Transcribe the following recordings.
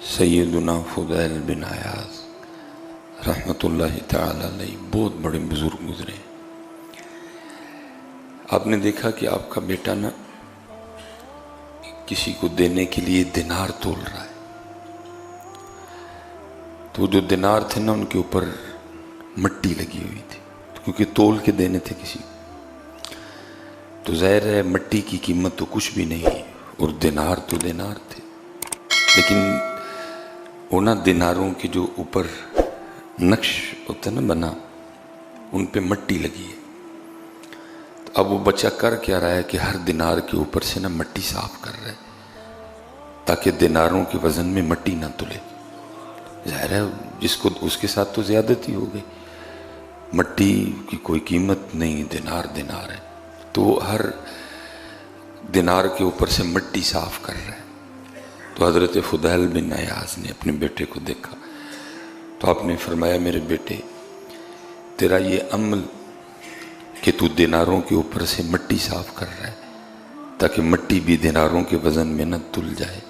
سیدنا فضیل بن عیاض رحمۃ اللہ تعالی علیہ بہت بڑے بزرگ گزرے۔ آپ نے دیکھا کہ آپ کا بیٹا نا کسی کو دینے کے لیے دینار تول رہا ہے، تو جو دینار تھے نا ان کے اوپر مٹی لگی ہوئی تھی، کیونکہ تول کے دینے تھے کسی کو، تو ظاہر ہے مٹی کی قیمت تو کچھ بھی نہیں، اور دینار تو دینار تھے، لیکن اونا دیناروں کے جو اوپر نقش ہوتا ہے نا بنا، ان پہ مٹی لگی ہے۔ تو اب وہ بچہ کر کیا رہا ہے کہ ہر دینار کے اوپر سے نا مٹی صاف کر رہا ہے تاکہ دیناروں کے وزن میں مٹی نہ تلے۔ ظاہر ہے جس کو اس کے ساتھ تو زیادتی ہو گئی، مٹی کی کوئی قیمت نہیں، دینار دینار ہے، تو ہر دینار کے اوپر سے مٹی صاف کر رہا ہے۔ تو حضرت فضیل بن عیاض نے اپنے بیٹے کو دیکھا تو آپ نے فرمایا، میرے بیٹے تیرا یہ عمل کہ تو دیناروں کے اوپر سے مٹی صاف کر رہا ہے تاکہ مٹی بھی دیناروں کے وزن میں نہ تل جائے،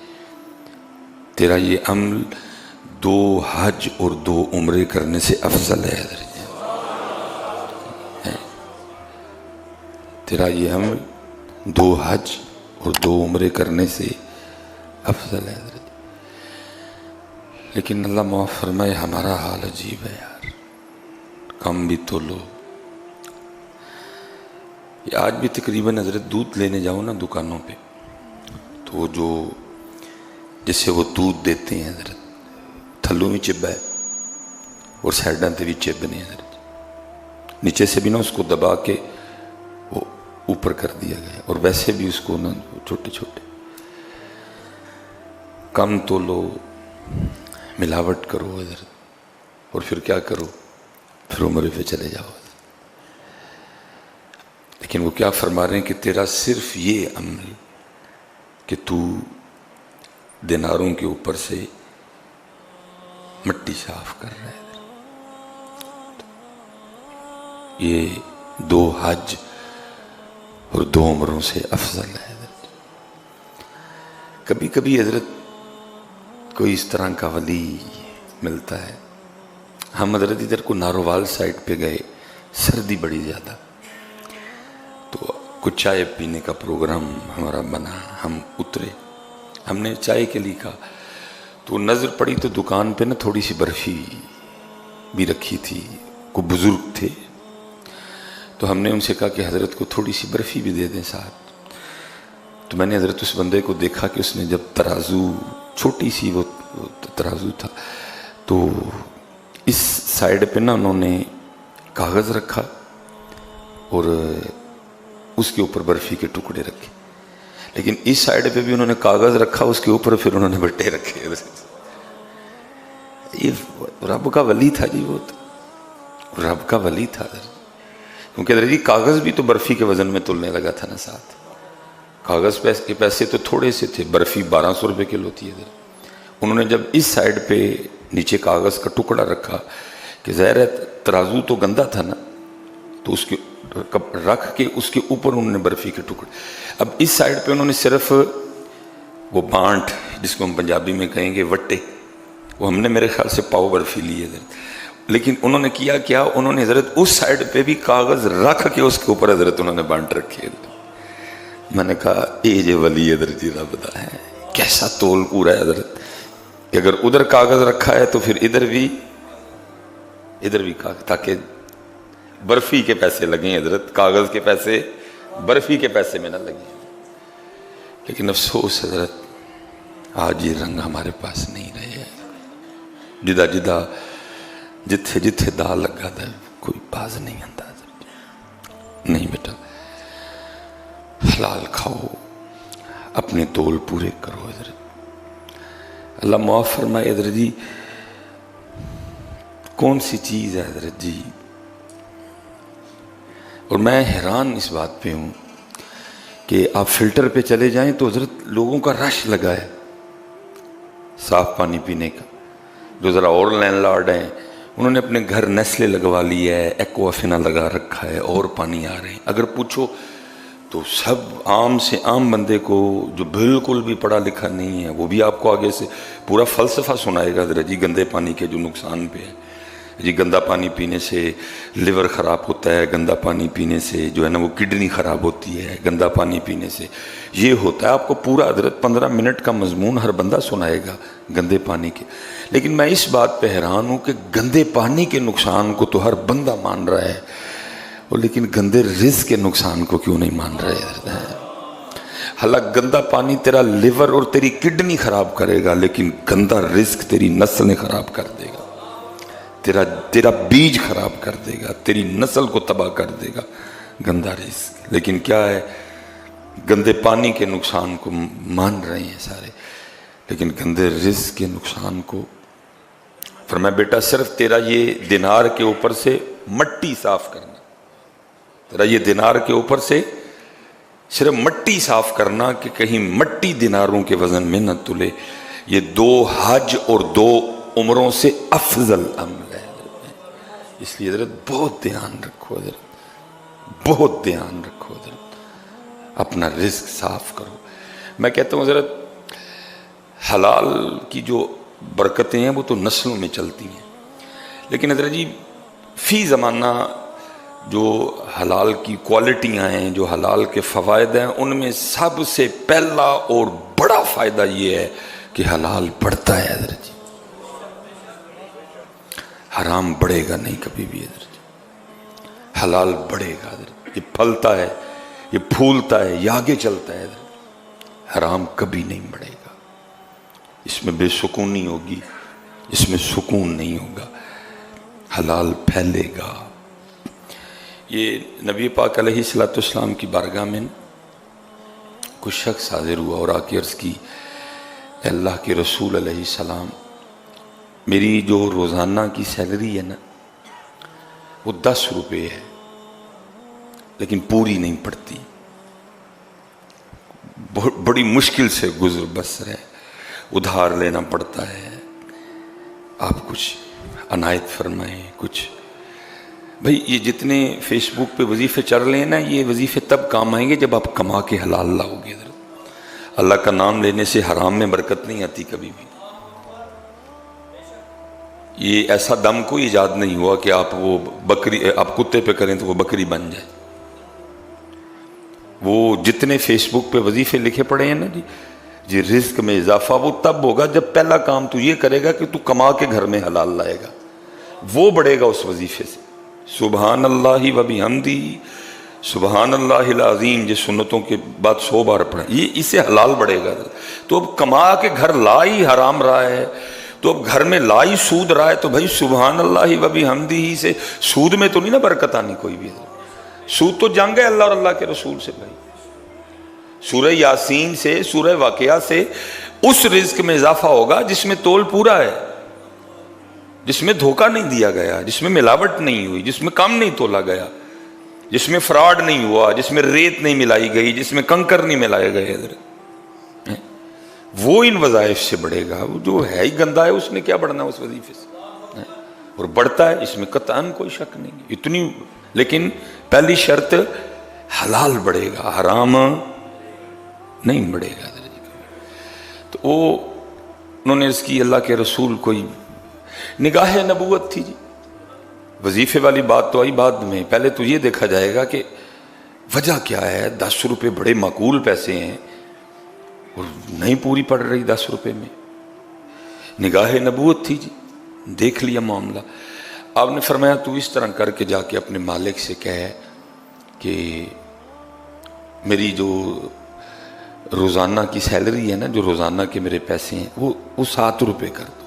تیرا یہ عمل 2 حج اور 2 عمرے کرنے سے افضل ہے۔ حضرت تیرا یہ عمل 2 حج اور 2 عمرے کرنے سے افضل ہے حضرت۔ لیکن اللہ معاف فرمائے ہمارا حال عجیب ہے یار، کم بھی تو لو۔ یہ آج بھی تقریباً حضرت دودھ لینے جاؤ نا دکانوں پہ، تو وہ جو جسے وہ دودھ دیتے ہیں حضرت، تھلوں میں چب ہے اور سائڈاں تے بھی چب نہیں حضرت، نیچے سے بھی نا اس کو دبا کے وہ اوپر کر دیا گیا، اور ویسے بھی اس کو نا چھوٹے چھوٹے، کم تو لو، ملاوٹ کرو حضرت، اور پھر کیا کرو، پھر عمرے پہ چلے جاؤ۔ لیکن وہ کیا فرما رہے ہیں کہ تیرا صرف یہ عمل کہ تو دیناروں کے اوپر سے مٹی صاف کر رہا ہے، یہ 2 حج اور 2 عمروں سے افضل ہے حضرت۔ کبھی کبھی حضرت کوئی اس طرح کا ولی ملتا ہے، ہم حضرت ادھر کو نارووال سائٹ پہ گئے، سردی بڑی زیادہ، تو کچھ چائے پینے کا پروگرام ہمارا بنا، ہم اترے، ہم نے چائے کے لیے کہا، تو نظر پڑی تو دکان پہ نا تھوڑی سی برفی بھی رکھی تھی، کوئی بزرگ تھے، تو ہم نے ان سے کہا کہ حضرت کو تھوڑی سی برفی بھی دے دیں ساتھ۔ تو میں نے حضرت اس بندے کو دیکھا کہ اس نے جب ترازو، چھوٹی سی وہ ترازو تھا، تو اس سائڈ پہ نا انہوں نے کاغذ رکھا اور اس کے اوپر برفی کے ٹکڑے رکھے، لیکن اس سائڈ پہ بھی انہوں نے کاغذ رکھا، اس کے اوپر پھر انہوں نے بٹے رکھے۔ یہ رب کا ولی تھا جی، وہ رب کا ولی تھا، کیونکہ حضرت جی کاغذ بھی تو برفی کے وزن میں تلنے لگا تھا نا ساتھ، کاغذ کے پیسے تو تھوڑے سے تھے، برفی 1200 روپے کلو تھی حضرت۔ انہوں نے جب اس سائڈ پہ نیچے کاغذ کا ٹکڑا رکھا کہ ظاہر ہے ترازو تو گندا تھا نا، تو اس کے رکھ کے اس کے اوپر انہوں نے برفی کے ٹکڑے، اب اس سائڈ پہ انہوں نے صرف وہ بانٹ، جس کو ہم پنجابی میں کہیں گے وٹے، وہ ہم نے میرے خیال سے پاؤ برفی لی ہے حضرت، لیکن انہوں نے کیا انہوں نے حضرت اس سائڈ پہ بھی کاغذ رکھ کے اس کے اوپر حضرت انہوں نے بانٹ رکھے۔ میں نے کہا اے جے ولی حضرت جی رب دا ہے، کیسا تول پورا ہے حضرت، کہ اگر ادھر کاغذ رکھا ہے تو پھر ادھر بھی کاغذ، تاکہ برفی کے پیسے لگیں حضرت، کاغذ کے پیسے برفی کے پیسے میں نہ لگیں۔ لیکن افسوس حضرت آج یہ رنگ ہمارے پاس نہیں رہے، جدہ جدہ جتھے جتھے دا لگا دا کوئی باز نہیں آتا حضرت۔ نہیں بیٹا، حلال کھاؤ، اپنے تول پورے کرو حضرت۔ اللہ معاف فرمائے حضرت جی، کون سی چیز ہے حضرت جی، اور میں حیران اس بات پہ ہوں کہ آپ فلٹر پہ چلے جائیں تو حضرت لوگوں کا رش لگا ہے صاف پانی پینے کا، جو ذرا اور لینڈ لارڈ ہیں انہوں نے اپنے گھر نیسلے لگوا لی ہے، ایکوا فینا لگا رکھا ہے، اور پانی آ رہے ہیں، اگر پوچھو تو سب عام سے عام بندے کو جو بالکل بھی پڑھا لکھا نہیں ہے وہ بھی آپ کو آگے سے پورا فلسفہ سنائے گا ذرا جی گندے پانی کے جو نقصان پہ ہے، جی گندا پانی پینے سے لیور خراب ہوتا ہے، گندا پانی پینے سے جو ہے نا وہ کڈنی خراب ہوتی ہے، گندا پانی پینے سے یہ ہوتا ہے. آپ کو پورا حضرت 15 منٹ کا مضمون ہر بندہ سنائے گا گندے پانی کے. لیکن میں اس بات پہ حیران ہوں کہ گندے پانی کے نقصان کو تو ہر بندہ مان رہا ہے، اور لیکن گندے رزق کے نقصان کو کیوں نہیں مان رہے؟ حالانکہ گندا پانی تیرا لیور اور تیری کڈنی خراب کرے گا، لیکن گندا رزق تیری نسلیں خراب کر دے گا، تیرا بیج خراب کر دے گا، تیری نسل کو تباہ کر دے گا گندا رزق. لیکن کیا ہے، گندے پانی کے نقصان کو مان رہے ہیں سارے، لیکن گندے رزق کے نقصان کو. فرمایا بیٹا صرف تیرا یہ دینار کے اوپر سے مٹی صاف کرنا، تیرا یہ دینار کے اوپر سے صرف مٹی صاف کرنا کہ کہیں مٹی دیناروں کے وزن میں نہ تلے. یہ 2 حج اور 2 عمروں سے افضل عمل ہے. اس لیے حضرت بہت دھیان رکھو، حضرت بہت دھیان رکھو، حضرت اپنا رزق صاف کرو. میں کہتا ہوں حضرت حلال کی جو برکتیں ہیں وہ تو نسلوں میں چلتی ہیں، لیکن حضرت جی فی زمانہ جو حلال کی کوالٹیاں ہیں، جو حلال کے فوائد ہیں، ان میں سب سے پہلا اور بڑا فائدہ یہ ہے کہ حلال بڑھتا ہے حضرت جی. حرام بڑھے گا نہیں کبھی بھی حضرت جی، حلال بڑھے گا حضرت. یہ پھلتا ہے، یہ پھولتا ہے، یہ آگے چلتا ہے حضرت. حرام کبھی نہیں بڑھے گا، اس میں بے سکونی ہوگی، اس میں سکون نہیں ہوگا. حلال پھیلے گا. یہ نبی پاک علیہ الصلوۃ والسلام کی بارگاہ میں کچھ شخص حاضر ہوا اور آ کے عرض کی، اے اللہ کے رسول علیہ السلام، میری جو روزانہ کی سیلری ہے نا وہ 10 روپے ہے، لیکن پوری نہیں پڑتی، بڑی مشکل سے گزر بسر ہے، ادھار لینا پڑتا ہے، آپ کچھ عنایت فرمائیں. کچھ بھئی یہ جتنے فیس بک پہ وظیفے چل رہے ہیں نا، یہ وظیفے تب کام آئیں گے جب آپ کما کے حلال لاؤ گے. اللہ کا نام لینے سے حرام میں برکت نہیں آتی کبھی بھی. یہ ایسا دم کوئی ایجاد نہیں ہوا کہ آپ وہ بکری آپ کتے پہ کریں تو وہ بکری بن جائے. وہ جتنے فیس بک پہ وظیفے لکھے پڑے ہیں نا جی رزق میں اضافہ وہ تب ہوگا جب پہلا کام تو یہ کرے گا کہ تو کما کے گھر میں حلال لائے گا، وہ بڑھے گا اس وظیفے سے. سبحان اللہ و بحمدہ سبحان اللہ العظیم، یہ سنتوں کے بعد 100 بار پڑھیں، یہ اس سے حلال بڑھے گا. تو اب کما کے گھر لائی حرام رہا ہے، تو اب گھر میں لائی سود رہا ہے، تو بھائی سبحان اللہ و بحمدہ سے سود میں تو نہیں نا برکت آنی کوئی بھی. سود تو جنگ ہے اللہ اور اللہ کے رسول سے. بھائی سورہ یاسین سے، سورہ واقعہ سے اس رزق میں اضافہ ہوگا جس میں تول پورا ہے، جس میں دھوکہ نہیں دیا گیا، جس میں ملاوٹ نہیں ہوئی، جس میں کم نہیں تولا گیا، جس میں فراڈ نہیں ہوا، جس میں ریت نہیں ملائی گئی، جس میں کنکر نہیں ملائے گئے. وہ ان وظائف سے بڑھے گا. وہ جو ہے ہی گندا ہے اس نے کیا بڑھنا اس وظیفے سے، اور بڑھتا ہے اس میں قطعاً کوئی شک نہیں اتنی. لیکن پہلی شرط حلال بڑھے گا، حرام نہیں بڑھے گا. تو وہ انہوں نے اس کی اللہ کے رسول کوئی نگاہ نبوت تھی جی. وظیفے والی بات تو آئی بعد میں، پہلے تو یہ دیکھا جائے گا کہ وجہ کیا ہے. 10 روپے بڑے معقول پیسے ہیں اور نہیں پوری پڑ رہی 10 روپے میں. نگاہ نبوت تھی جی، دیکھ لیا معاملہ. آپ نے فرمایا تو اس طرح کر کے جا کے اپنے مالک سے کہے کہ میری جو روزانہ کی سیلری ہے نا، جو روزانہ کے میرے پیسے ہیں وہ 7 روپے کر دو.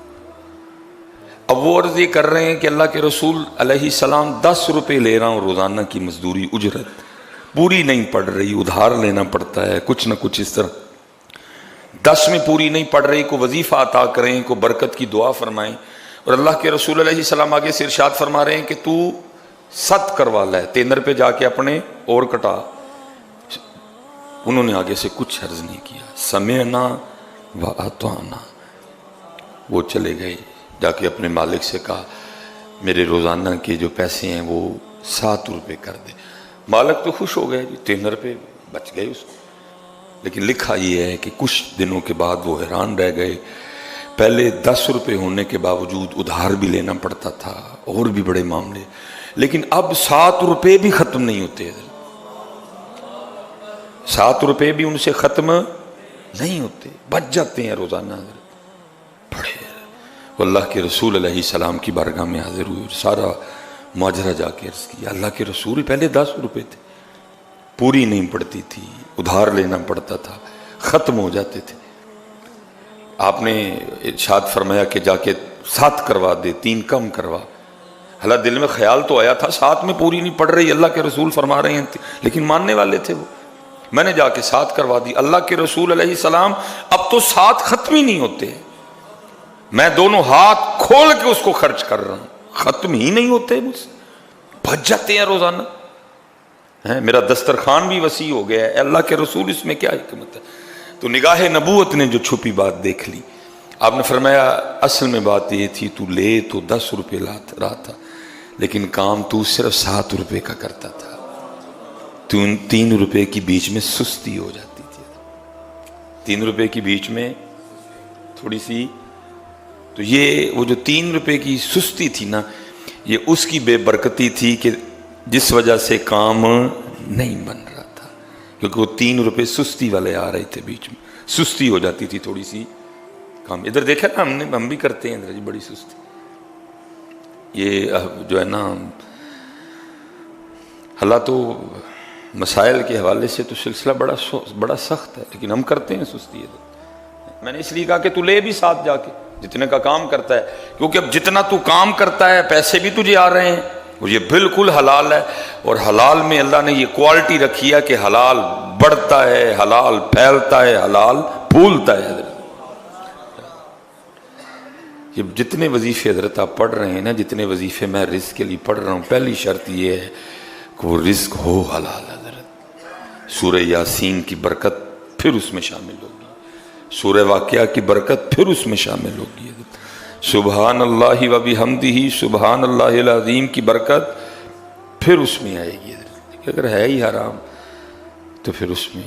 اب وہ عرض یہ کر رہے ہیں کہ اللہ کے رسول علیہ السلام 10 روپے لے رہا ہوں روزانہ کی مزدوری اجرت، پوری نہیں پڑ رہی، ادھار لینا پڑتا ہے کچھ نہ کچھ اس طرح. 10 میں پوری نہیں پڑ رہی، کو وظیفہ عطا کریں، کو برکت کی دعا فرمائیں. اور اللہ کے رسول علیہ السلام آگے سے ارشاد فرما رہے ہیں کہ تو 7 کروا لے، تینر پہ جا کے اپنے اور کٹا. انہوں نے آگے سے کچھ عرض نہیں کیا، سمعنا و اطعنا. وہ چلے گئے، جا کے اپنے مالک سے کہا میرے روزانہ کے جو پیسے ہیں وہ 7 روپے کر دے. مالک تو خوش ہو گئے جی، تینر پہ بچ گئے اس کو. لیکن لکھا یہ ہے کہ کچھ دنوں کے بعد وہ حیران رہ گئے. پہلے 10 روپے ہونے کے باوجود ادھار بھی لینا پڑتا تھا اور بھی بڑے معاملے, لیکن اب 7 روپے بھی ختم نہیں ہوتے. 7 روپے بھی ان سے ختم نہیں ہوتے, بچ جاتے ہیں روزانہ. بڑے وہ اللہ کے رسول علیہ السلام کی بارگاہ میں حاضر ہوئے اور سارا ماجرا جا کے عرض کیا. اللہ کے رسول, پہلے 10 روپے تھے, پوری نہیں پڑتی تھی, ادھار لینا پڑتا تھا, ختم ہو جاتے تھے. آپ نے ارشاد فرمایا کہ جا کے 7 کروا دے, 3 کم کروا. اللہ دل میں خیال تو آیا تھا 7 میں پوری نہیں پڑ رہی, اللہ کے رسول فرما رہے ہیں, لیکن ماننے والے تھے وہ. میں نے جا کے 7 کروا دی. اللہ کے رسول علیہ السلام, اب تو 7 ختم ہی نہیں ہوتے, میں دونوں ہاتھ کھول کے اس کو خرچ کر رہا ہوں, ختم ہی نہیں ہوتے مجھ سے, بچ جاتے ہیں روزانہ. میرا دسترخوان بھی وسیع ہو گیا ہے. اللہ کے رسول, اس میں کیا حکمت ہے؟ تو نگاہ نبوت نے جو چھپی بات دیکھ لی. آپ نے فرمایا اصل میں بات یہ تھی, تو لے تو 10 روپے رہا تھا, لیکن کام تو صرف 7 روپے کا کرتا تھا. 3 روپے کی بیچ میں سستی ہو جاتی تھی, 3 روپے کی بیچ میں تھوڑی سی. تو یہ وہ جو 3 روپے کی سستی تھی نا, یہ اس کی بے برکتی تھی کہ جس وجہ سے کام نہیں بن رہا تھا, کیونکہ وہ 3 روپے سستی والے آ رہے تھے بیچ میں, سستی ہو جاتی تھی تھوڑی سی کام. ادھر دیکھا نا ہم بھی کرتے ہیں ادھر جی, بڑی سستی. یہ جو ہے نا, اللہ تو مسائل کے حوالے سے تو سلسلہ بڑا سخت ہے, لیکن ہم کرتے ہیں سستی. میں نے اس لیے کہا کہ تو لے بھی ساتھ جا کے جتنے کا کام کرتا ہے, کیونکہ اب جتنا تو کام کرتا ہے پیسے بھی تجھے آ رہے ہیں, اور یہ بالکل حلال ہے. اور حلال میں اللہ نے یہ کوالٹی رکھی ہے کہ حلال بڑھتا ہے, حلال پھیلتا ہے, حلال پھولتا ہے. یہ جتنے وظیفے حضرت آپ پڑھ رہے ہیں نا, جتنے وظیفے میں رزق کے لیے پڑھ رہا ہوں, پہلی شرط یہ ہے کہ وہ رزق ہو حلال. حضرت سورہ یاسین کی برکت پھر اس میں شامل ہوگی, سورہ واقعہ کی برکت پھر اس میں شامل ہوگی. سبحان اللہ و بحمدہ سبحان اللہ العظیم کی برکت پھر اس میں آئے گی. اگر ہے ہی حرام تو پھر اس میں,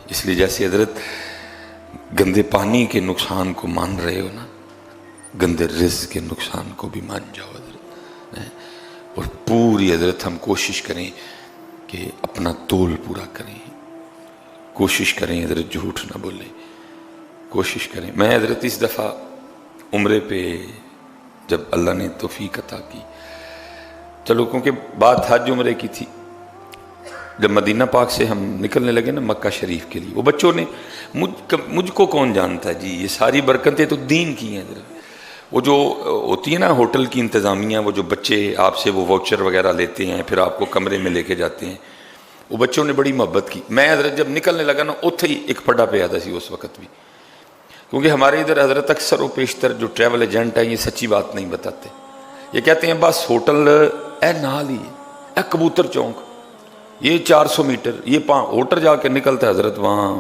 اس لیے جیسے حضرت گندے پانی کے نقصان کو مان رہے ہو نا, گندے رزق کے نقصان کو بھی مان جاؤ حضرت. اور پوری حضرت ہم کوشش کریں کہ اپنا تول پورا کریں, کوشش کریں حضرت جھوٹ نہ بولیں, کوشش کریں. میں حضرت اس دفعہ عمرے پہ جب اللہ نے توفیق عطا کی, چلو کیونکہ بات حج عمرے کی تھی, جب مدینہ پاک سے ہم نکلنے لگے نا مکہ شریف کے لیے, وہ بچوں نے مجھ کو کون جانتا ہے جی, یہ ساری برکتیں تو دین کی ہیں. وہ جو ہوتی ہے نا ہوٹل کی انتظامیہ, وہ جو بچے آپ سے وہ واؤچر وغیرہ لیتے ہیں, پھر آپ کو کمرے میں لے کے جاتے ہیں, وہ بچوں نے بڑی محبت کی. میں حضرت جب نکلنے لگا نا, اتھے ہی ایک پھڈا پہ آتا سی اس وقت بھی, کیونکہ ہمارے ادھر حضرت اکثر و بیشتر جو ٹریول ایجنٹ ہیں یہ سچی بات نہیں بتاتے. یہ کہتے ہیں بس ہوٹل اے نال ہی اے کبوتر چونک, یہ 400 میٹر, یہ ہوٹل جا کے نکلتا ہے حضرت وہاں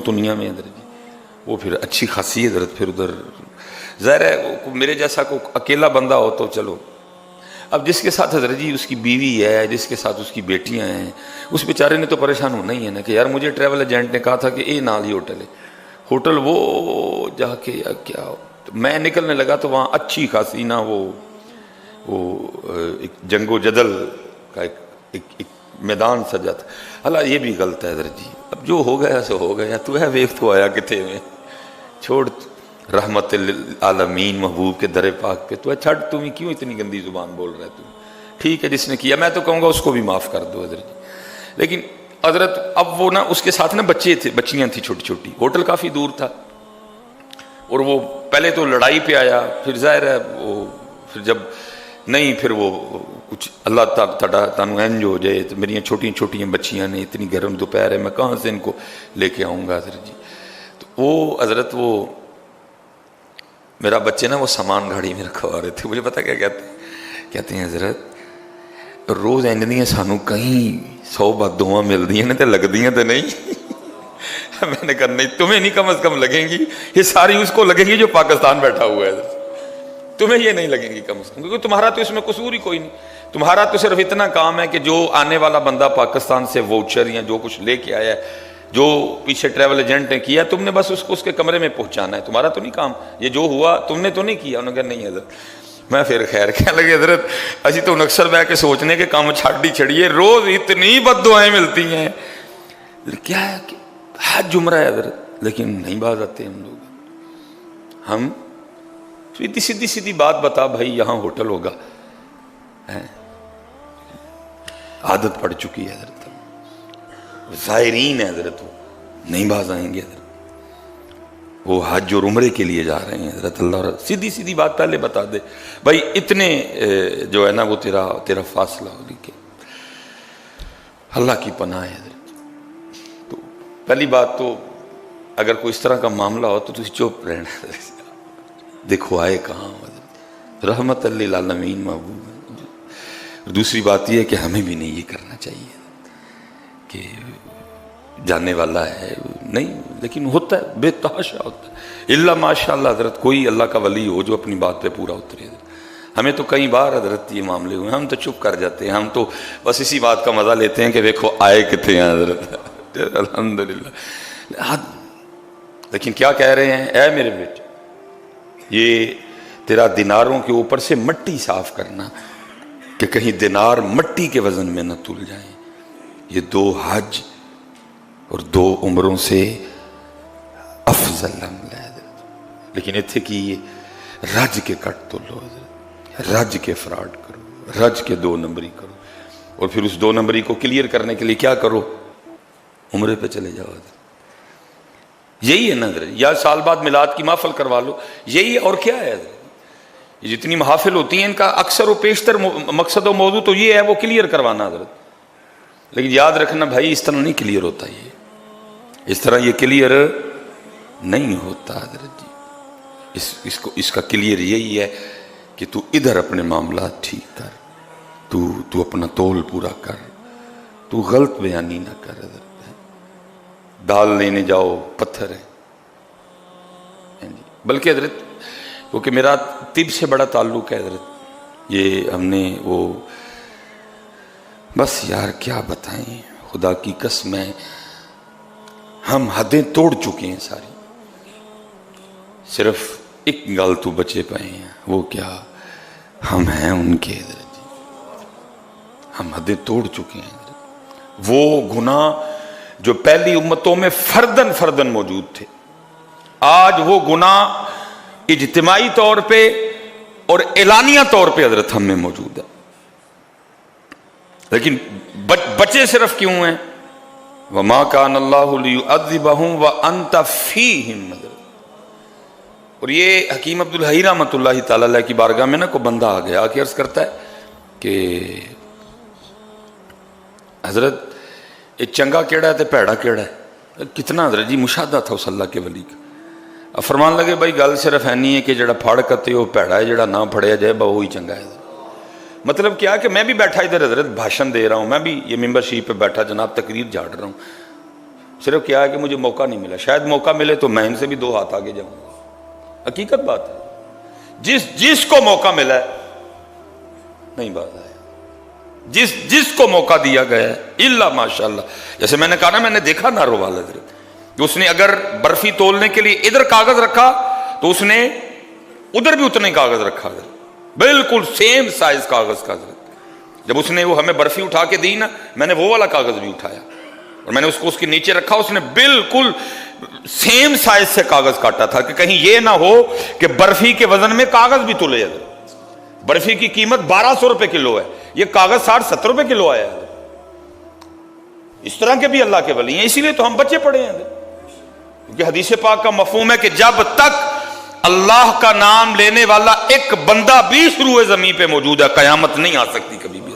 تنیا میں حضرت جی. وہ پھر اچھی خاصی حضرت پھر ادھر ظاہر ہے میرے جیسا کو اکیلا بندہ ہو تو چلو. اب جس کے ساتھ حضرت جی اس کی بیوی ہے, جس کے ساتھ اس کی بیٹیاں ہیں, اس بیچارے نے تو پریشان ہونا ہی ہے نا کہ یار مجھے ٹریول ایجنٹ نے کہا تھا کہ اے نال ہی ہوٹل ہے, ہوٹل وہ جا کے یا کیا. میں نکلنے لگا تو وہاں اچھی خاصی نا وہ ایک جنگ و جدل کا ایک میدان سجا تھا. اللہ یہ بھی غلط ہے حضرت جی, اب جو ہو گیا سو ہو گیا, تو ہے ویخ تو آیا کتے میں, چھوڑ رحمت العالمین محبوب کے در پاک پہ تو ہے, چھڑ تمہیں کیوں اتنی گندی زبان بول رہا ہے تم. ٹھیک ہے جس نے کیا, میں تو کہوں گا اس کو بھی معاف کر دو حضرت جی. لیکن حضرت اب وہ نا اس کے ساتھ نا بچے تھے, بچیاں تھیں چھوٹی چھوٹی, ہوٹل کافی دور تھا, اور وہ پہلے تو لڑائی پہ آیا, پھر ظاہر ہے وہ پھر جب نہیں پھر وہ کچھ اللہ تعالیٰ انج ہو جائے تو میری چھوٹیاں بچیاں نے, اتنی گرم دوپہر ہے, میں کہاں سے ان کو لے کے آؤں گا حضرت جی. تو وہ حضرت وہ میرا بچے نا وہ سامان گاڑی میں رکھوا رہے تھے. مجھے پتا کیا کہتے ہیں حضرت روز اینجنیاں سانو کہیں 100 بات دعا مل دیا تے لگ دیاں تے نہیں. میں نے کہا نہیں, تمہیں نہیں کم از کم لگیں گی, یہ ساری اس کو لگیں گی جو پاکستان بیٹھا ہوا ہے, تمہیں یہ نہیں لگیں گی کم از کم, کیونکہ تمہارا تو اس میں قصور ہی کوئی نہیں. تمہارا تو صرف اتنا کام ہے کہ جو آنے والا بندہ پاکستان سے ووچر یا جو کچھ لے کے آیا ہے، جو پیچھے ٹریول ایجنٹ نے کیا، تم نے بس اس کو اس کے کمرے میں پہنچانا ہے، تمہارا تو نہیں کام، یہ جو ہوا تم نے تو نہیں کیا۔ انہوں نے کہا نہیں حضرت۔ میں پھر خیر کہنے لگے حضرت اسی تو اکثر بہ کے سوچنے کے کام چھاڑی چھڑیے، روز اتنی بد دعائیں ملتی ہیں، کیا ہے کہ حج عمرہ ہے حضرت، لیکن نہیں باز آتے ہم لوگ۔ ہم سیدھی سیدھی بات بتا بھائی یہاں ہوٹل ہوگا، عادت پڑ چکی ہے حضرت، زائرین ہے حضرت، وہ نہیں باز آئیں گے حضرت، وہ حج اور عمرے کے لیے جا رہے ہیں حضرت۔ اللہ سیدھی سیدھی بات پہلے بتا دے بھائی، اتنے جو ہے نا وہ تیرا فاصلہ ہو کہ اللہ کی پناہ ہے حضرت۔ تو پہلی بات تو اگر کوئی اس طرح کا معاملہ ہو تو تجھے چپ رہنا، دیکھو آئے کہاں حضرت، رحمت للعالمین محبوب ہے۔ دوسری بات یہ ہے کہ ہمیں بھی نہیں یہ کرنا چاہیے کہ جاننے والا ہے نہیں، لیکن ہوتا ہے، بے تحاشا ہوتا ہے، الا ماشاء اللہ حضرت کوئی اللہ کا ولی ہو جو اپنی بات پہ پورا اترے۔ ہمیں تو کئی بار حضرت یہ معاملے ہوئے، ہم تو چپ کر جاتے ہیں، ہم تو بس اسی بات کا مزہ لیتے ہیں کہ دیکھو آئے کتنے ہیں حضرت، الحمدللہ۔ لیکن کیا کہہ رہے ہیں، اے میرے بیٹے یہ تیرا دیناروں کے اوپر سے مٹی صاف کرنا کہ کہیں دینار مٹی کے وزن میں نہ تل جائیں، یہ 2 حج اور 2 عمروں سے افضل عمل ہے۔ لیکن اتھے کی یہ رج کے کٹ تو لو حضرت، رج کے فراڈ کرو، رج کے 2 نمبری کرو، اور پھر اس 2 نمبری کو کلیئر کرنے کے لیے کیا کرو، عمرے پہ چلے جاؤ حضرت۔ یہی ہے نا حضرت، یا سال بعد میلاد کی محفل کروا لو، یہی ہے، اور کیا ہے حضرت۔ یہ جتنی محافل ہوتی ہیں ان کا اکثر و بیشتر مقصد و موضوع تو یہ ہے وہ کلیئر کروانا حضرت۔ لیکن یاد رکھنا بھائی اس طرح نہیں کلیئر ہوتا، یہ اس طرح یہ کلیئر نہیں ہوتا حضرت جی۔ اس کا کلیئر یہی ہے کہ تو ادھر اپنے معاملات ٹھیک کر، تو اپنا تول پورا کر، تو غلط بیانی نہ کر حضرت۔ دال لینے جاؤ پتھر ہے، بلکہ حضرت کیونکہ میرا طب سے بڑا تعلق ہے حضرت، یہ ہم نے وہ بس یار کیا بتائیں، خدا کی قسم ہے ہم حدیں توڑ چکے ہیں ساری، صرف ایک گل تو بچے پائے ہیں، وہ کیا، ہم ہیں ان کے حضرت جی، ہم حدیں توڑ چکے ہیں حضرت۔ وہ گناہ جو پہلی امتوں میں فردن موجود تھے، آج وہ گناہ اجتماعی طور پہ اور اعلانیہ طور پہ حضرت ہم میں موجود ہے، لیکن بچے صرف کیوں ہیں، وَمَا كَانَ اللَّهُ لِيُعَذِّبَهُمْ وَأَنْتَ فِيهِمْ حضرت۔ اور یہ حکیم عبدالحی رحمۃ اللہ تعالی علیہ کی بارگاہ میں نا کوئی بندہ آ گیا کہ عرض کرتا ہے کہ حضرت یہ چنگا کیڑا ہے تے پیڑا کیڑا ہے، کتنا حضرت جی مشاہدہ تھا اس اللہ کے ولی کا۔ اب فرمان لگے بھائی گل صرف ہے نہیں ہے کہ جڑا پھاڑ کتے وہ پیڑا ہے، جڑا نہ پھڑیا جائے وہی چنگا ہے۔ مطلب کیا کہ میں بھی بیٹھا ادھر حضرت بھاشن دے رہا ہوں، میں بھی یہ ممبر شریف پہ بیٹھا جناب تقریر جھاڑ رہا ہوں، صرف کیا ہے کہ مجھے موقع نہیں ملا، شاید موقع ملے تو میں ان سے بھی 2 ہاتھ آگے جاؤں گا۔ حقیقت بات ہے، جس کو موقع ملا ہے نہیں بات آیا، جس کو موقع دیا گیا ہے الا ماشاءاللہ۔ جیسے میں نے کہا نا، میں نے دیکھا ناروال حضرت کہ اس نے اگر برفی تولنے کے لیے ادھر کاغذ رکھا تو اس نے ادھر بھی اتنے کاغذ رکھا حضرت، بالکل سیم سائز کاغذ کا حضرت۔ جب اس نے وہ ہمیں برفی اٹھا کے دی نا، میں نے وہ والا کاغذ بھی اٹھایا اور میں نے اس کو اس کے نیچے رکھا، اس نے بالکل سیم سائز سے کاغذ کاٹا تھا کہ کہیں یہ نہ ہو کہ برفی کے وزن میں کاغذ بھی تلے حضرت۔ برفی کی قیمت 1200 روپے کلو ہے، یہ کاغذ 60-70 روپے کلو آیا ہے۔ اس طرح کے بھی اللہ کے ولی ہیں، اسی لیے تو ہم بچے پڑے ہیں حضرت، کیونکہ حدیث پاک کا مفہوم ہے کہ جب تک اللہ کا نام لینے والا ایک بندہ بھی شروع زمین پہ موجود ہے قیامت نہیں آ سکتی کبھی بھی۔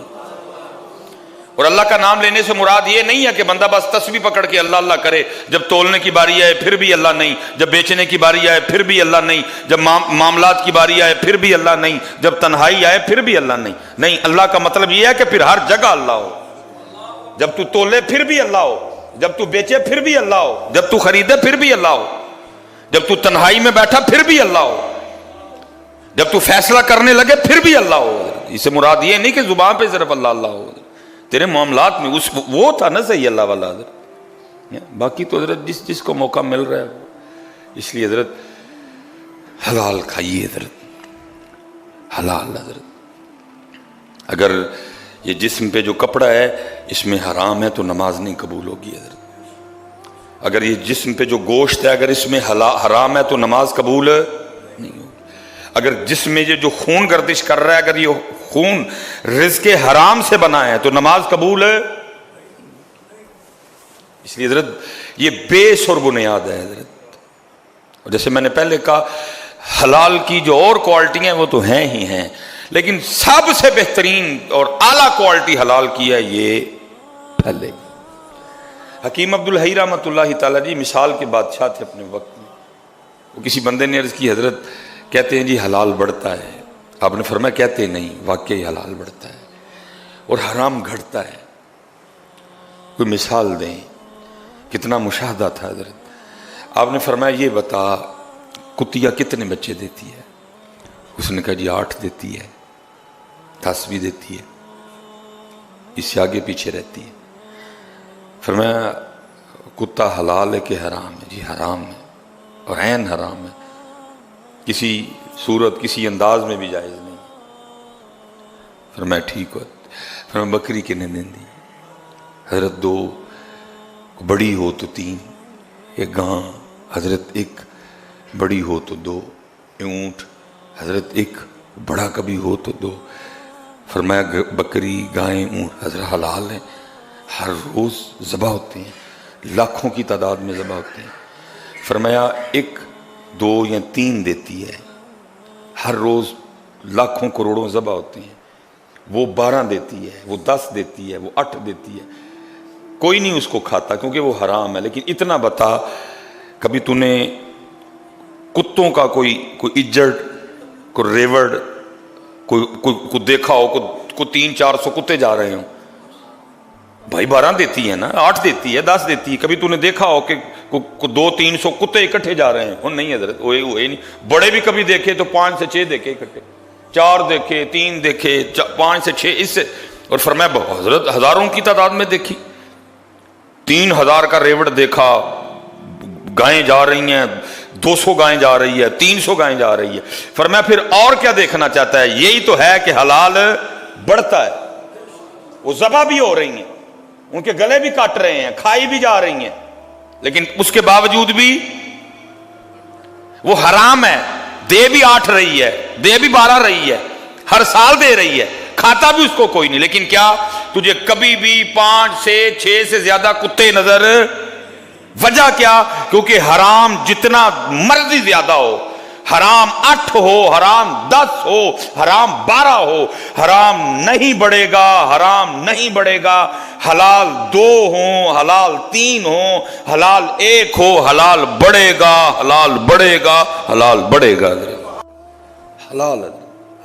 اور اللہ کا نام لینے سے مراد یہ نہیں ہے کہ بندہ بس تسبیح پکڑ کے اللہ اللہ کرے، جب تولنے کی باری آئے پھر بھی اللہ نہیں، جب بیچنے کی باری آئے پھر بھی اللہ نہیں، جب معاملات کی باری آئے پھر بھی اللہ نہیں، جب تنہائی آئے پھر بھی اللہ نہیں۔ نہیں، اللہ کا مطلب یہ ہے کہ پھر ہر جگہ اللہ ہو، جب تو تولے پھر بھی اللہ ہو، جب تو بیچے پھر بھی اللہ ہو، جب تو خریدے پھر بھی اللہ ہو، جب تو تنہائی میں بیٹھا پھر بھی اللہ ہو، جب تو فیصلہ کرنے لگے پھر بھی اللہ ہو۔ اس سے مراد یہ نہیں کہ زبان پہ صرف اللہ اللہ ہو، تیرے معاملات میں وہ تھا نا صحیح اللہ والا حضرت. باقی تو حضرت جس کو موقع مل رہا ہے، اس لیے حضرت حلال کھائیے حضرت، حلال حضرت. اگر یہ جسم پہ جو کپڑا ہے اس میں حرام ہے تو نماز نہیں قبول ہوگی حضرت. اگر یہ جسم پہ جو گوشت ہے اگر اس میں حرام ہے تو نماز قبول نہیں ہوگی. اگر جسم میں یہ جو خون گردش کر رہا ہے اگر یہ خون رزق حرام سے بنا ہے تو نماز قبول ہے. اس لیے حضرت یہ بیس اور بنیاد ہے حضرت. اور جیسے میں نے پہلے کہا حلال کی جو اور کوالٹی ہیں وہ تو ہیں ہی ہیں، لیکن سب سے بہترین اور اعلیٰ کوالٹی حلال کی ہے یہ پہلے. حکیم عبدالحی رحمۃ اللہ تعالیٰ جی مثال کے بادشاہ تھے اپنے وقت میں. وہ کسی بندے نے عرض کی حضرت کہتے ہیں جی حلال بڑھتا ہے. آپ نے فرمایا کہتے نہیں، واقعی حلال بڑھتا ہے اور حرام گھٹتا ہے. کوئی مثال دیں. کتنا مشاہدہ تھا حضرت. آپ نے فرمایا یہ بتا کتیا کتنے بچے دیتی ہے؟ اس نے کہا جی 8 دیتی ہے، 10 بھی دیتی ہے، اس سے آگے پیچھے رہتی ہے. فرمایا کتا حلال ہے کہ حرام ہے؟ جی حرام ہے اور عین حرام ہے، کسی صورت کسی انداز میں بھی جائز نہیں. فرمایا ٹھیک ہو. فرمایا بکری کنے دیں دی؟ حضرت 2، بڑی ہو تو 3، ایک گاں حضرت 1، بڑی ہو تو 2، اونٹ حضرت 1، بڑا کبھی ہو تو 2. فرمایا بکری گائیں اونٹ حضرت حلال ہیں، ہر روز ذبح ہوتے ہیں، لاکھوں کی تعداد میں ذبح ہوتے ہیں. فرمایا 1، 2 یا 3 دیتی ہے، ہر روز لاکھوں کروڑوں ذبح ہوتے ہیں. وہ 12 دیتی ہے، وہ 10 دیتی ہے، وہ 8 دیتی ہے. کوئی نہیں اس کو کھاتا کیونکہ وہ حرام ہے. لیکن اتنا بتا کبھی تو نے کتوں کا کوئی اجڑ، کوئی ریوڑ کوئی دیکھا ہو، کوئی 300-400 کتے جا رہے ہوں؟ بھائی 12 دیتی ہے نا، 8 دیتی ہے، 10 دیتی ہے. کبھی تو نے دیکھا ہو کہ 200-300 کتے اکٹھے جا رہے ہیں؟ وہ نہیں حضرت، وہ نہیں. بڑے بھی کبھی دیکھے تو 5 سے 6 دیکھے اکٹھے، 4 دیکھے، 3 دیکھے، 5 سے 6 اس سے. اور فرمایا حضرت ہزاروں کی تعداد میں دیکھی. 3000 کا ریوڑ دیکھا، گائیں جا رہی ہیں، 200 گائیں جا رہی ہے، 300 گائیں جا رہی ہے. فرمایا پھر اور کیا دیکھنا چاہتا ہے؟ یہی تو ہے کہ حلال بڑھتا ہے. وہ ذبح بھی ہو رہی ہیں، ان کے گلے بھی کاٹ رہے ہیں، کھائی بھی جا رہی ہیں، لیکن اس کے باوجود بھی وہ حرام ہے. دے بھی 8 رہی ہے، دے بھی 12 رہی ہے، ہر سال دے رہی ہے، کھاتا بھی اس کو کوئی نہیں. لیکن کیا تجھے کبھی بھی 5 سے 6 سے زیادہ کتے نظر؟ وجہ کیا؟ کیونکہ حرام جتنا مرضی زیادہ ہو، حرام 8 ہو، حرام 10 ہو، حرام 12 ہو، حرام نہیں بڑھے گا، حرام نہیں بڑھے گا. حلال 2 ہوں، حلال 3 ہوں، حلال 1 ہو، حلال بڑھے گا، حلال بڑھے گا، حلال بڑھے گا. حلال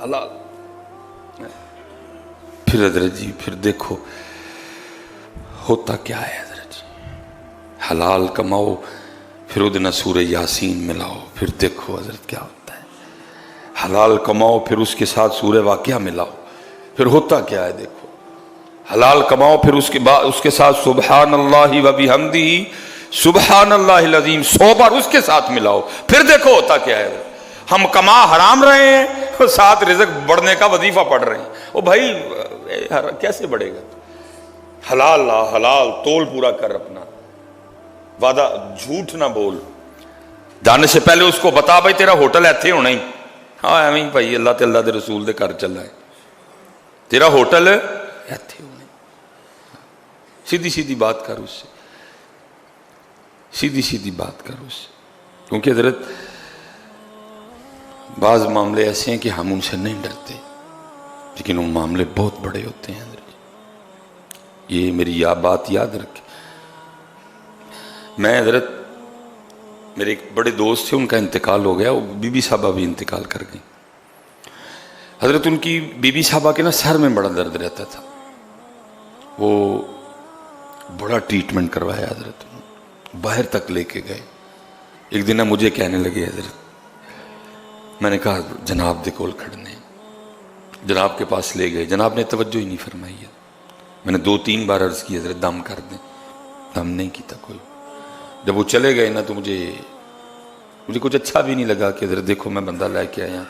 حلال. پھر حضرت جی پھر دیکھو ہوتا کیا ہے حضرت جی. حلال کماؤ، پھر ادنا سورہ یاسین ملاؤ، پھر دیکھو حضرت کیا ہوتا ہے. حلال کماؤ پھر اس کے ساتھ سورہ واقعہ ملاؤ، پھر ہوتا کیا ہے دیکھو. حلال کماؤ پھر اس کے ساتھ سبحان اللہ و بحمدہ سبحان اللہ العظیم 100 بار اس کے ساتھ ملاؤ، پھر دیکھو ہوتا کیا ہے. ہم کما حرام رہے ہیں، ساتھ رزق بڑھنے کا وظیفہ پڑھ رہے ہیں. او بھائی کیسے بڑھے گا؟ حلال لا، حلال تول پورا کر اپنا وعدہ، جھوٹ نہ بول. جانے سے پہلے اس کو بتا بھائی تیرا ہوٹل ایتھے ہونا ہی. ہاں ایویں بھائی اللہ تے اللہ دے رسول دے گھر چلا ہے، تیرا ہوٹل ایتھے ہونا ہی. سیدھی سیدھی بات کر اس سے، سیدھی سیدھی بات کر اس سے. کیونکہ حضرت بعض معاملے ایسے ہیں کہ ہم ان سے نہیں ڈرتے، لیکن وہ معاملے بہت بڑے ہوتے ہیں حضرت. یہ میری بات یاد رکھیں. میں حضرت میرے ایک بڑے دوست تھے، ان کا انتقال ہو گیا، وہ بی بی صاحبہ بھی انتقال کر گئی. حضرت ان کی بی بی صاحبہ کے نا سر میں بڑا درد رہتا تھا. وہ بڑا ٹریٹمنٹ کروایا حضرت، باہر تک لے کے گئے. ایک دن مجھے کہنے لگے حضرت، میں نے کہا جناب دے کول کھڑنے. جناب کے پاس لے گئے، جناب نے توجہ ہی نہیں فرمائی ہے. میں نے 2-3 بار عرض کی حضرت دم کر دیں، دم نہیں کیتا کوئی. جب وہ چلے گئے نا تو مجھے کچھ اچھا بھی نہیں لگا کہ حضرت دیکھو میں بندہ لے کے آیا،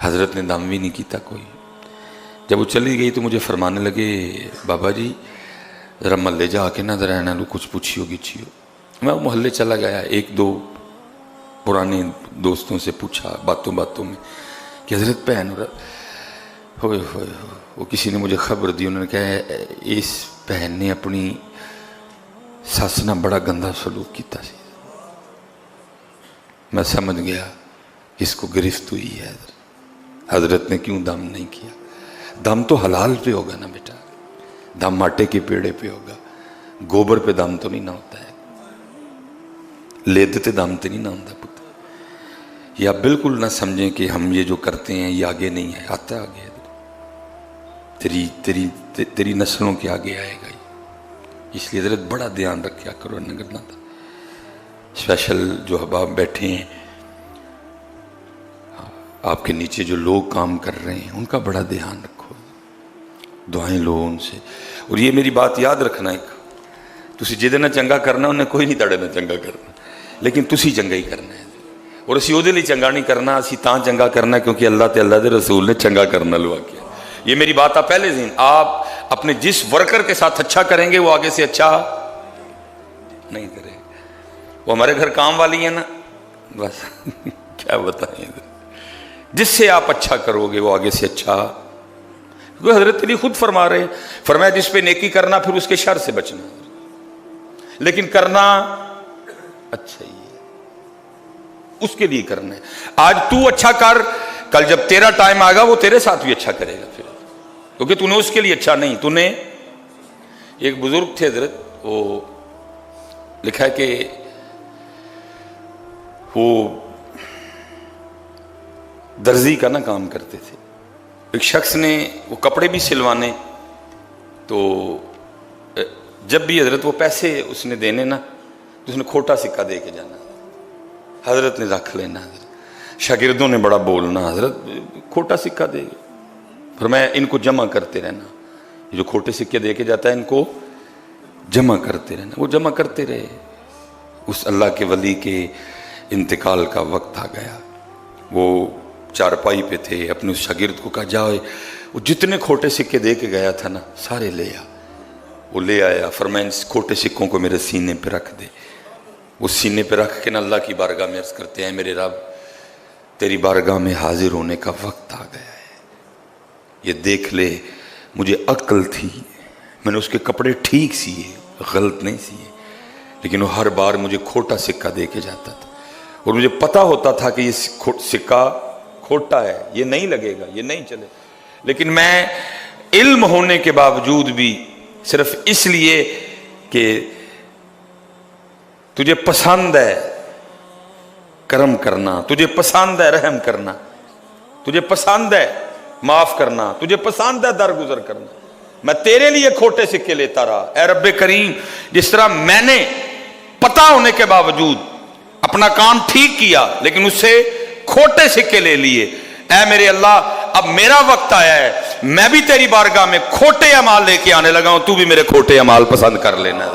حضرت نے دم بھی نہیں کیتا کوئی. جب وہ چلی گئی تو مجھے فرمانے لگے بابا جی ذرا محلے جا کے نہ ذرا انہوں کچھ پوچھیو گچھیو. میں وہ محلے چلا گیا، 1-2 پرانے دوستوں سے پوچھا باتوں میں کہ حضرت بہن ہوئے وہ کسی نے مجھے خبر دی، انہوں نے کہا اس بہن نے اپنی ساس نہ بڑا گندا سلوک کیتا سی. میں سمجھ گیا اس کو گرفت ہوئی ہے. حضرت نے کیوں دم نہیں کیا؟ دم تو حلال پہ ہوگا نا بیٹا، دم آٹے کے پیڑے پہ ہوگا، گوبر پہ دم تو نہیں نہ ہوتا ہے، لیدتے دم تو نہیں نہ ہوتا پتہ. یہ آپ بالکل نہ سمجھیں کہ ہم یہ جو کرتے ہیں یہ آگے نہیں ہے، آتا ہے آگے، تیری نسلوں کے آگے آئے گا. اس لیے حضرت بڑا دھیان رکھیا کرو نگرنا تھا. اسپیشل جو احباب بیٹھے ہیں، آپ کے نیچے جو لوگ کام کر رہے ہیں ان کا بڑا دھیان رکھو، دعائیں لو ان سے. اور یہ میری بات یاد رکھنا، ایک تسی جہدے نہ چنگا کرنا انہیں کوئی نہیں تڑے نہ چنگا کرنا، لیکن تسی چنگا ہی کرنا ہے. اور اسی وہ لیے چنگا نہیں کرنا، اسی تاں چنگا کرنا کیونکہ اللہ تے اللہ دے رسول نے چنگا کرنا لوا کیا. یہ میری بات آپ پہلے ذہن، آپ اپنے جس ورکر کے ساتھ اچھا کریں گے وہ آگے سے اچھا نہیں کرے. وہ ہمارے گھر کام والی ہے نا، بس کیا بتائیں، جس سے آپ اچھا کرو گے وہ آگے سے اچھا. حضرت علی خود فرما رہے ہیں، فرمایا جس پہ نیکی کرنا پھر اس کے شر سے بچنا، لیکن کرنا اچھا ہی ہے، اس کے لیے کرنا ہے. آج تو اچھا کر، کل جب تیرا ٹائم آئے گا وہ تیرے ساتھ بھی اچھا کرے گا، پھر کیونکہ تو نے اس کے لیے اچھا نہیں. تو نے ایک بزرگ تھے حضرت، وہ لکھا ہے کہ وہ درزی کا نا کام کرتے تھے. ایک شخص نے وہ کپڑے بھی سلوانے، تو جب بھی حضرت وہ پیسے اس نے دینے نا تو اس نے کھوٹا سکہ دے کے جانا، حضرت نے رکھ لینا. حضرت شاگردوں نے بڑا بولنا، حضرت کھوٹا سکہ دے گا. فرمایا ان کو جمع کرتے رہنا، یہ جو کھوٹے سکے دے کے جاتا ہے ان کو جمع کرتے رہنا. وہ جمع کرتے رہے. اس اللہ کے ولی کے انتقال کا وقت آ گیا. وہ چارپائی پہ تھے، اپنے اس شاگرد کو کہا جاؤ وہ جتنے کھوٹے سکے دے کے گیا تھا نا سارے لے آ. وہ لے آیا. فرمایا ان کھوٹے سکوں کو میرے سینے پہ رکھ دے. وہ سینے پہ رکھ کے نا اللہ کی بارگاہ میں عرض کرتے ہیں میرے رب تیری بارگاہ میں حاضر ہونے کا وقت آ گیا ہے. یہ دیکھ لے مجھے عقل تھی، میں نے اس کے کپڑے ٹھیک سیے، غلط نہیں سیے، لیکن وہ ہر بار مجھے کھوٹا سکہ دے کے جاتا تھا. اور مجھے پتا ہوتا تھا کہ یہ سکہ کھوٹا ہے، یہ نہیں لگے گا، یہ نہیں چلے. لیکن میں علم ہونے کے باوجود بھی صرف اس لیے کہ تجھے پسند ہے کرم کرنا، تجھے پسند ہے رحم کرنا، تجھے پسند ہے معاف کرنا، تجھے پسند ہے درگزر کرنا، میں تیرے لیے کھوٹے سکے لیتا رہا. اے رب کریم، جس طرح میں نے پتا ہونے کے باوجود اپنا کام ٹھیک کیا لیکن اس سے کھوٹے سکے لے لیے، اے میرے اللہ اب میرا وقت آیا ہے، میں بھی تیری بارگاہ میں کھوٹے اعمال لے کے آنے لگا ہوں، تو بھی میرے کھوٹے اعمال پسند کر لینا.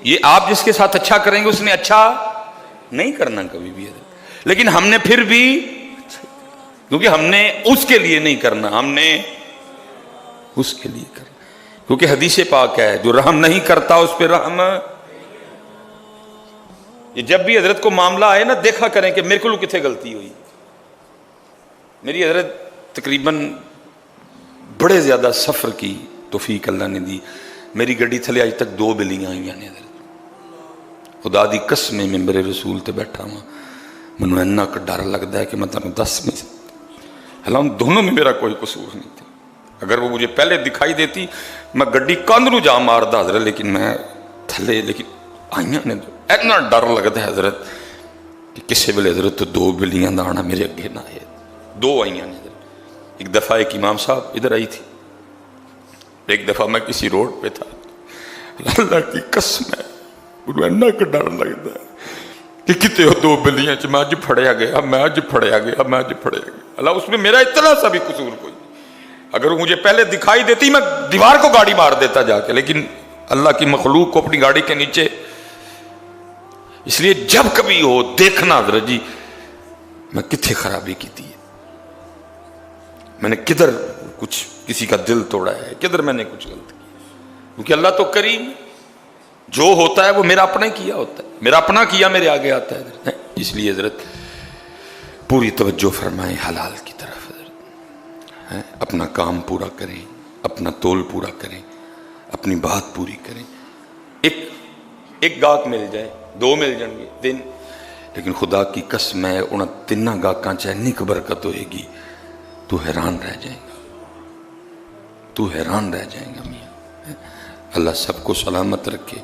یہ آپ جس کے ساتھ اچھا کریں گے اس نے اچھا نہیں کرنا کبھی بھی. لیکن ہم نے پھر بھی، کیونکہ ہم نے اس کے لیے نہیں کرنا، ہم نے اس کے لیے کرنا. کیونکہ حدیث پاک ہے جو رحم نہیں کرتا اس پہ رحم. یہ جب بھی حضرت کو معاملہ آئے نا دیکھا کریں کہ میرے کو کتنے غلطی ہوئی. میری حضرت تقریباً بڑے زیادہ سفر کی توفیق اللہ نے دی. میری گڈی تھلے آج تک 2 بلیاں آئی ہیں حضرت. خدا دی قسم میں ممبر رسول تے بیٹھا ہوں، منو اینا کا ڈر لگتا ہے کہ میں تمہیں 10 میں حالانکہ دونوں میں میرا کوئی قصور نہیں تھا. اگر وہ مجھے پہلے دکھائی دیتی میں گڈی کاندھ نو جا ماردا حضرت، لیکن میں تھلے لیکن آئیاں نے اتنا ڈر لگتا ہے حضرت کہ کسی ویلے حضرت 2 بلیاں دا آنا میرے اگے نہ آئے. 2 آئیاں نے حضرت. ایک دفعہ ایک امام صاحب ادھر آئی تھی، ایک دفعہ میں کسی روڈ پہ تھا، اللہ کی قسم ہے ਉਹਨੂੰ ਇੰਨਾ ਕੁ ਡਰ ਲੱਗਦਾ کہ کتے ہو دو بلیاں چ میں اج پھڑیا گیا میں اج پھڑیا گیا میں اج پھڑیا گیا. اللہ اس میں میرا اتنا سا بھی قصور کوئی نہیں. اگر وہ مجھے پہلے دکھائی دیتی میں دیوار کو گاڑی مار دیتا جا کے, لیکن اللہ کی مخلوق کو اپنی گاڑی کے نیچے. اس لیے جب کبھی ہو دیکھنا حضرت جی میں کتنے خرابی کی تھی, میں نے کدھر کچھ کسی کا دل توڑا ہے, کدھر میں نے کچھ غلط کیا. کیونکہ اللہ تو کریم, جو ہوتا ہے وہ میرا اپنا ہی کیا ہوتا ہے, میرا اپنا کیا میرے آگے آتا ہے حضرت. اس لیے حضرت پوری توجہ فرمائیں حلال کی طرف حضرت, اپنا کام پورا کریں, اپنا تول پورا کریں, اپنی بات پوری کریں. ایک گاہک مل جائے, دو مل جائیں گے دن, لیکن خدا کی قسم ہے انہاں تیناں گاہکاں چ اتنی برکت ہوئے گی تو حیران رہ جائے گا, تو حیران رہ جائے گا میاں. اللہ سب کو سلامت رکھے.